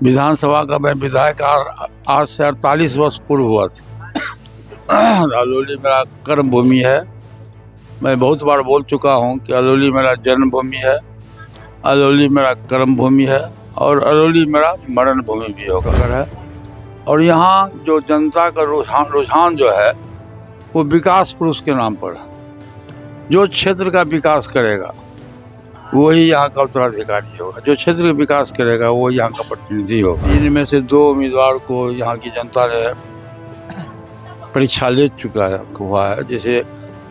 विधानसभा का मैं विधायक आज से 48 वर्ष पूर्व हुआ था। अलौली मेरा कर्म भूमि है। मैं बहुत बार बोल चुका हूँ कि अलौली मेरा जन्मभूमि है, अलौली मेरा कर्म भूमि है और अलौली मेरा मरण भूमि भी होकर है। और यहाँ जो जनता का रुझान जो है वो विकास पुरुष के नाम पर है। जो क्षेत्र का विकास करेगा वही यहाँ का उत्तराधिकारी होगा, जो क्षेत्र का विकास करेगा वो यहाँ का प्रतिनिधि होगा। इनमें से 2 उम्मीदवार को यहाँ की जनता ने परीक्षा ले चुका हुआ है। जैसे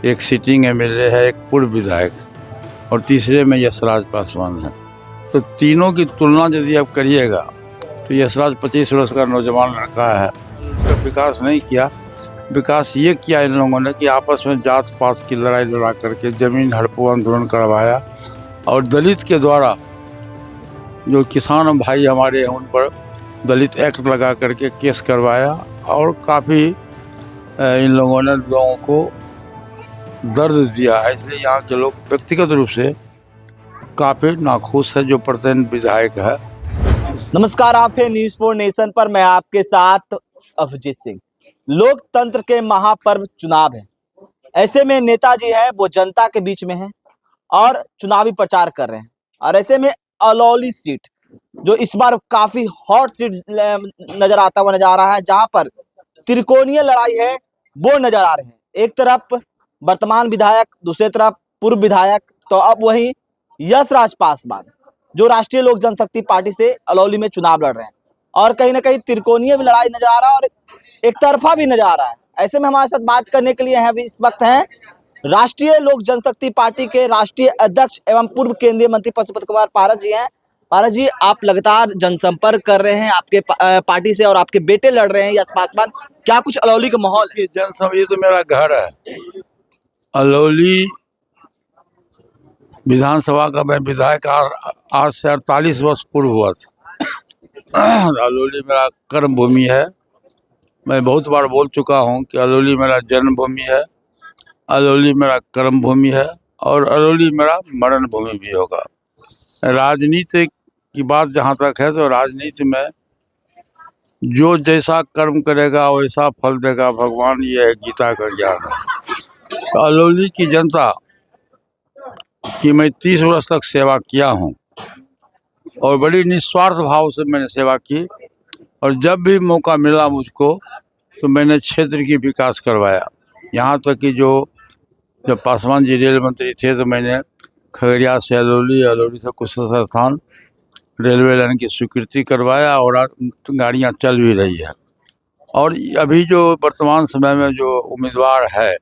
एक सिटिंग एमएलए है, एक पूर्व विधायक और तीसरे में यशराज पासवान है। तो तीनों की तुलना यदि आप करिएगा तो यशराज 25 वर्ष का नौजवान लड़का है। तो विकास नहीं किया, विकास ये किया इन लोगों ने कि आपस में जात पात की लड़ाई लड़ा करके ज़मीन हड़पो आंदोलन करवाया और दलित के द्वारा जो किसान भाई हमारे हैं उन पर दलित एक्ट लगा करके केस करवाया और काफ़ी इन लोगों ने लोगों को दर्द दिया है। इसलिए यहाँ के लोग व्यक्तिगत रूप से काफ़ी नाखुश है जो प्रत्येक विधायक है। नमस्कार, आप है न्यूज़ फॉर नेशन पर। मैं आपके साथ अभिजीत सिंह। लोकतंत्र के महापर्व चुनाव है। ऐसे में नेताजी हैं वो जनता के बीच में हैं और चुनावी प्रचार कर रहे हैं। और ऐसे में अलौली सीट जो इस बार काफी हॉट सीट नजर आता हुआ नजर आ रहा है, जहां पर त्रिकोणीय लड़ाई है वो नजर आ रहे हैं। एक तरफ वर्तमान विधायक, दूसरी तरफ पूर्व विधायक, तो अब वही यशराज पासवान जो राष्ट्रीय लोक जनशक्ति पार्टी से अलौली में चुनाव लड़ रहे हैं। और कहीं ना कहीं त्रिकोणीय भी लड़ाई नजर आ रहा है और एक तरफा भी नजर आ रहा है। ऐसे में हमारे साथ बात करने के लिए इस वक्त हैं राष्ट्रीय लोक जनशक्ति पार्टी के राष्ट्रीय अध्यक्ष एवं पूर्व केंद्रीय मंत्री पशुपति कुमार पारस जी हैं। पारस जी, आप लगातार जनसंपर्क कर रहे हैं आपके पार्टी से और आपके बेटे लड़ रहे हैं यश पासवान। क्या कुछ अलौली का माहौल है? ये तो मेरा घर है। अलौली विधानसभा का मैं विधायक आज से 48 वर्ष पूर्व हुआ था। अलौली मेरा कर्म भूमि है। मैं बहुत बार बोल चुका हूँ कि अलौली मेरा जन्मभूमि है, अलौली मेरा कर्म भूमि है और अलौली मेरा मरण भूमि भी होगा। राजनीति की बात जहाँ तक है तो राजनीति में जो जैसा कर्म करेगा वैसा फल देगा भगवान, ये है गीता का ज्ञान है। तो अलौली की जनता की मैं 30 वर्ष तक सेवा किया हूँ और बड़ी निस्वार्थ भाव से मैंने सेवा की। और जब भी मौका मिला मुझको तो मैंने क्षेत्र की विकास करवाया। यहाँ तक कि जब पासवान जी रेल मंत्री थे तो मैंने खगड़िया से अलौली, अलौली से कुशेश्वर स्थान रेलवे लाइन की स्वीकृति करवाया और गाड़ियाँ चल भी रही है। और अभी जो वर्तमान समय में जो उम्मीदवार है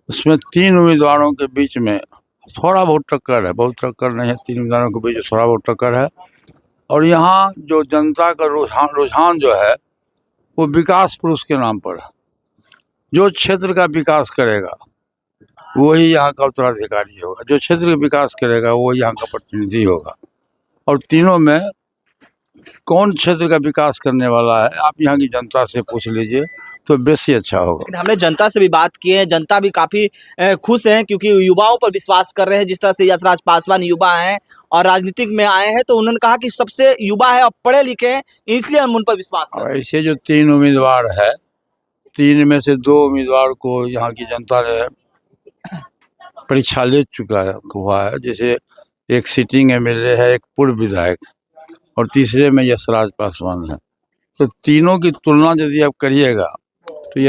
उसमें 3 उम्मीदवारों के बीच में थोड़ा बहुत टक्कर है, बहुत टक्कर नहीं है, 3 उम्मीदवारों के बीच थोड़ा बहुत टक्कर है। और यहाँ जो जनता का रुझान जो है वो विकास पुरुष के नाम पर है। जो क्षेत्र का विकास करेगा वही यहाँ का उत्तराधिकारी होगा, जो क्षेत्र का विकास करेगा वो यहाँ का प्रतिनिधि होगा। और तीनों में कौन क्षेत्र का विकास करने वाला है आप यहाँ की जनता से पूछ लीजिए तो बेसी अच्छा होगा। हमने जनता से भी बात की है, जनता भी काफी खुश है क्योंकि युवाओं पर विश्वास कर रहे हैं। जिस तरह से यशराज पासवान युवा हैं और राजनीतिक में आए हैं, तो उन्होंने कहा कि सबसे युवा है और पढ़े लिखे हैं, इसलिए हम उन पर विश्वास कर रहे हैं। ऐसे जो 3 उम्मीदवार है, 3 में से 2 उम्मीदवार को यहाँ की जनता ने परीक्षा ले चुका हुआ है। जैसे एक सिटिंग एमएलए है, एक पूर्व विधायक और तीसरे में यशराज पासवान है। तो तीनों की तुलना यदि आप करिएगा तो